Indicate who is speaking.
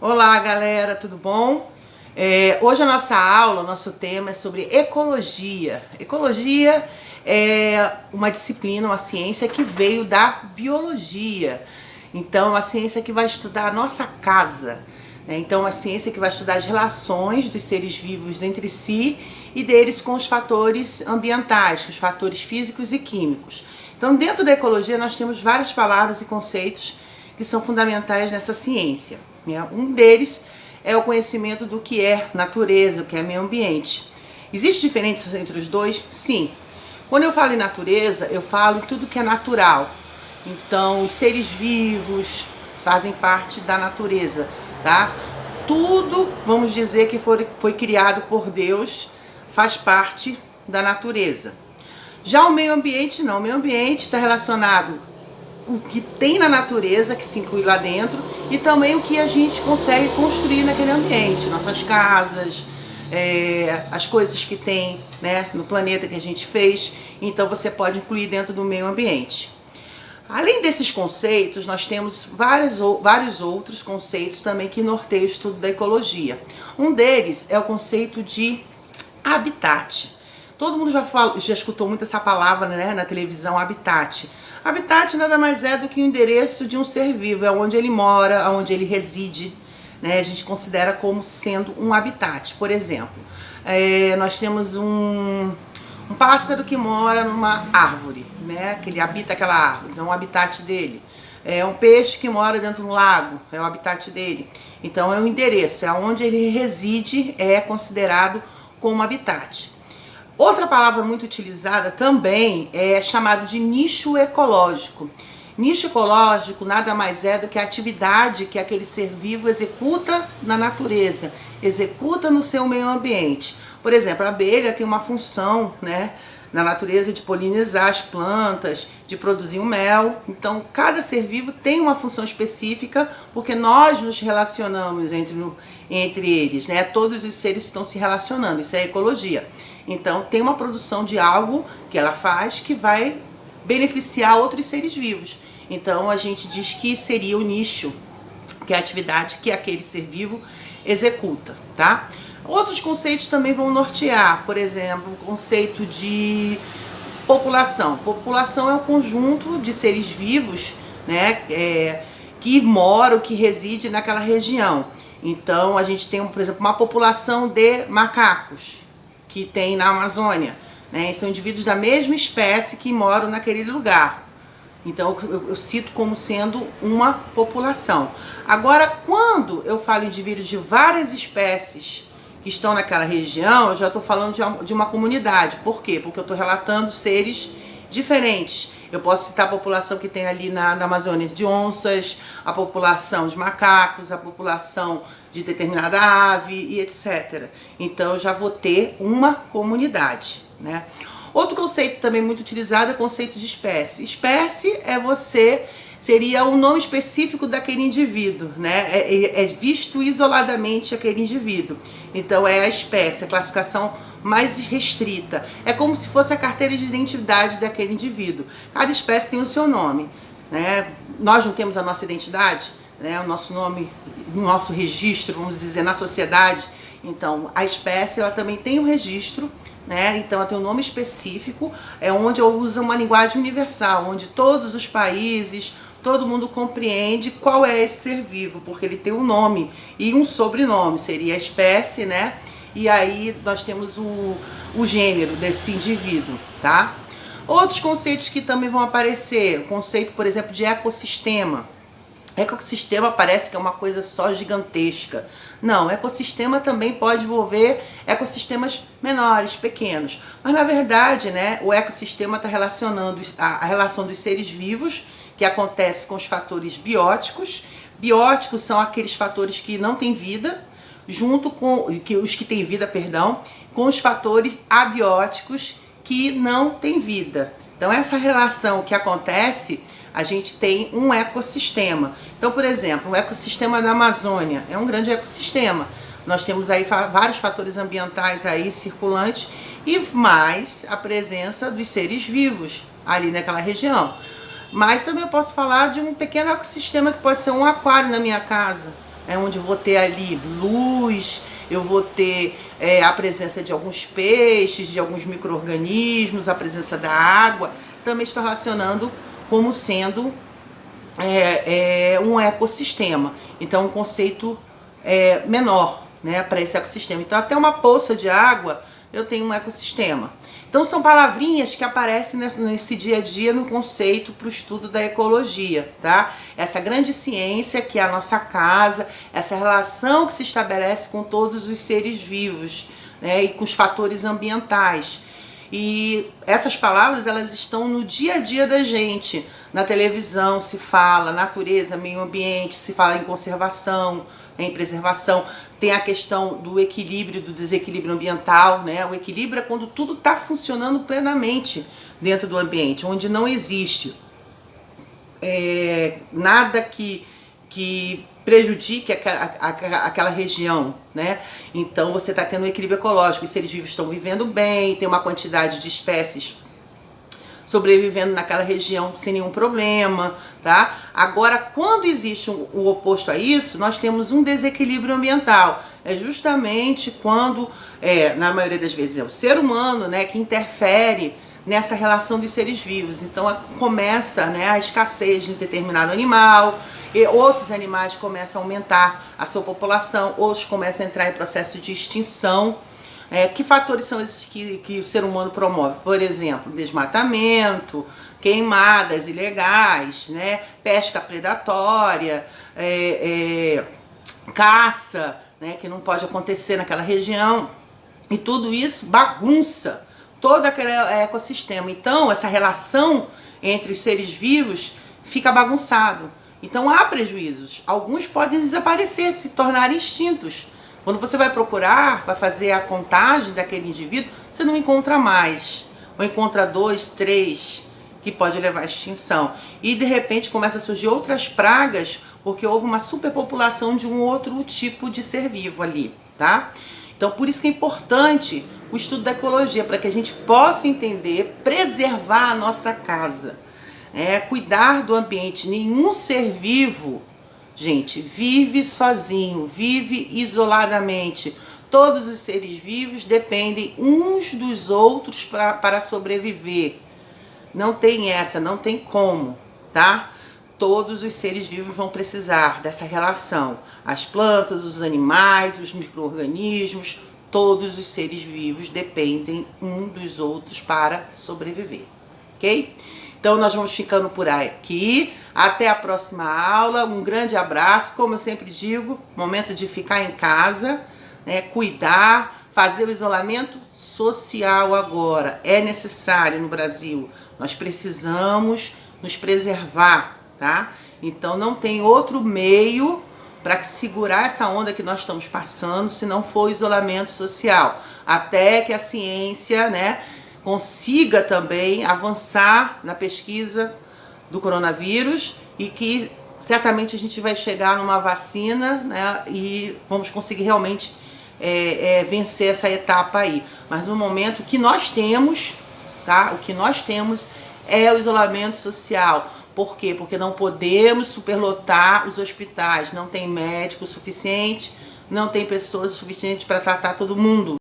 Speaker 1: Olá galera, tudo bom? Hoje a nossa aula, o nosso tema é sobre ecologia. Ecologia é uma disciplina, uma ciência que veio da biologia. Então é uma ciência que vai estudar a nossa casa, né? Então é uma ciência que vai estudar as relações dos seres vivos entre si e deles com os fatores ambientais, com os fatores físicos e químicos. Então dentro da ecologia nós temos várias palavras e conceitos que são fundamentais nessa ciência. Um deles é o conhecimento do que é natureza, o que é meio ambiente. Existe diferença entre os dois? Sim. Quando eu falo em natureza, eu falo em tudo que é natural. Então, os seres vivos fazem parte da natureza, tá? Tudo, vamos dizer, que foi criado por Deus, faz parte da natureza. Já o meio ambiente não. O meio ambiente está relacionado o que tem na natureza, que se inclui lá dentro, e também o que a gente consegue construir naquele ambiente, nossas casas, as coisas que tem, né, no planeta que a gente fez. Então você pode incluir dentro do meio ambiente. Além desses conceitos, nós temos vários outros conceitos também que norteiam o estudo da ecologia. Um deles é o conceito de habitat. Todo mundo já escutou muito essa palavra, né, na televisão, habitat. Habitat nada mais é do que o endereço de um ser vivo, é onde ele mora, onde ele reside, né? A gente considera como sendo um habitat. Por exemplo, nós temos um pássaro que mora numa árvore, né? Que ele habita aquela árvore, então é um habitat dele. É um peixe que mora dentro de um lago, é o habitat dele. Então é o endereço, é onde ele reside, é considerado como habitat. Outra palavra muito utilizada também é chamado de nicho ecológico. Nicho ecológico nada mais é do que a atividade que aquele ser vivo executa na natureza, executa no seu meio ambiente. Por exemplo, a abelha tem uma função, né, na natureza de polinizar as plantas, de produzir o mel. Então, cada ser vivo tem uma função específica, porque nós nos relacionamos entre eles, né? Todos os seres estão se relacionando, isso é ecologia. Então, tem uma produção de algo que ela faz que vai beneficiar outros seres vivos. Então, a gente diz que seria o nicho, que é a atividade que aquele ser vivo executa, tá? Outros conceitos também vão nortear, por exemplo, o conceito de população. População é um conjunto de seres vivos, né, que moram, que residem naquela região. Então, a gente tem, por exemplo, uma população de macacos, que tem na Amazônia, né? São indivíduos da mesma espécie que moram naquele lugar. Então eu cito como sendo uma população. Agora, quando eu falo em indivíduos de várias espécies que estão naquela região, eu já estou falando de uma comunidade. Por quê? Porque eu estou relatando seres diferentes. Eu posso citar a população que tem ali na Amazônia de onças, a população de macacos, a população de determinada ave e etc. Então eu já vou ter uma comunidade, né? Outro conceito também muito utilizado é o conceito de espécie. Espécie seria o nome específico daquele indivíduo, né? É visto isoladamente aquele indivíduo. Então é a espécie, a classificação mais restrita. É como se fosse a carteira de identidade daquele indivíduo. Cada espécie tem o seu nome, né? Nós não temos a nossa identidade, né? O nosso nome, o nosso registro, vamos dizer, na sociedade. Então a espécie ela também tem um registro, né? Então ela tem um nome específico, é onde eu uso uma linguagem universal, onde todos os países, todo mundo compreende qual é esse ser vivo, porque ele tem um nome e um sobrenome, seria a espécie, né? E aí nós temos o gênero desse indivíduo, tá? Outros conceitos que também vão aparecer, o conceito, por exemplo, de ecossistema. Ecossistema parece que é uma coisa só gigantesca. Não, ecossistema também pode envolver ecossistemas menores, pequenos. Mas na verdade, né, o ecossistema está relacionando a relação dos seres vivos, que acontece com os fatores bióticos. Bióticos são aqueles fatores que não têm vida, junto com os que têm vida, perdão, com os fatores abióticos que não têm vida. Então essa relação que acontece, a gente tem um ecossistema. Então, por exemplo, o ecossistema da Amazônia é um grande ecossistema. Nós temos aí vários fatores ambientais aí circulantes e mais a presença dos seres vivos ali naquela região. Mas também eu posso falar de um pequeno ecossistema que pode ser um aquário na minha casa, onde eu vou ter ali luz, eu vou ter a presença de alguns peixes, de alguns micro-organismos, a presença da água, também estou relacionando como sendo um ecossistema. Então, um conceito menor, né, para esse ecossistema. Então, até uma poça de água, eu tenho um ecossistema. Então, são palavrinhas que aparecem nesse dia a dia no conceito para o estudo da ecologia, tá? Essa grande ciência que é a nossa casa, essa relação que se estabelece com todos os seres vivos, né, e com os fatores ambientais. E essas palavras, elas estão no dia a dia da gente. Na televisão se fala natureza, meio ambiente, se fala em conservação, em preservação. Tem a questão do equilíbrio, do desequilíbrio ambiental, né? O equilíbrio é quando tudo está funcionando plenamente dentro do ambiente, onde não existe nada que prejudique aquela região, né? Então você está tendo um equilíbrio ecológico, os seres vivos estão vivendo bem, tem uma quantidade de espécies sobrevivendo naquela região sem nenhum problema, tá? Agora, quando existe o oposto a isso, nós temos um desequilíbrio ambiental. É justamente quando, na maioria das vezes, é o ser humano, né, que interfere nessa relação dos seres vivos. Então começa, né, a escassez de um determinado animal, e outros animais começam a aumentar a sua população, outros começam a entrar em processo de extinção. Que fatores são esses que o ser humano promove? Por exemplo, desmatamento, queimadas ilegais, né? Pesca predatória, caça, né? Que não pode acontecer naquela região. E tudo isso bagunça todo aquele ecossistema. Então, essa relação entre os seres vivos fica bagunçado. Então, há prejuízos. Alguns podem desaparecer, se tornarem extintos. Quando você vai procurar, vai fazer a contagem daquele indivíduo, você não encontra mais. Ou encontra 2, 3, que pode levar à extinção. E de repente começa a surgir outras pragas, porque houve uma superpopulação de um outro tipo de ser vivo ali, tá? Então por isso que é importante o estudo da ecologia, para que a gente possa entender, preservar a nossa casa, cuidar do ambiente. Nenhum ser vivo, gente, vive sozinho, vive isoladamente. Todos os seres vivos dependem uns dos outros para sobreviver. Não tem essa, não tem como, tá? Todos os seres vivos vão precisar dessa relação. As plantas, os animais, os micro-organismos, todos os seres vivos dependem uns dos outros para sobreviver, ok? Então nós vamos ficando por aqui. Até a próxima aula. Um grande abraço. Como eu sempre digo, momento de ficar em casa, né? Cuidar, fazer o isolamento social agora. É necessário no Brasil. Nós precisamos nos preservar, tá? Então não tem outro meio para segurar essa onda que nós estamos passando se não for o isolamento social. Até que a ciência, né, consiga também avançar na pesquisa do coronavírus e que certamente a gente vai chegar numa vacina, né, e vamos conseguir realmente vencer essa etapa aí. Mas no momento que nós temos, tá? O que nós temos é o isolamento social. Por quê? Porque não podemos superlotar os hospitais, não tem médico suficiente, não tem pessoas suficientes para tratar todo mundo.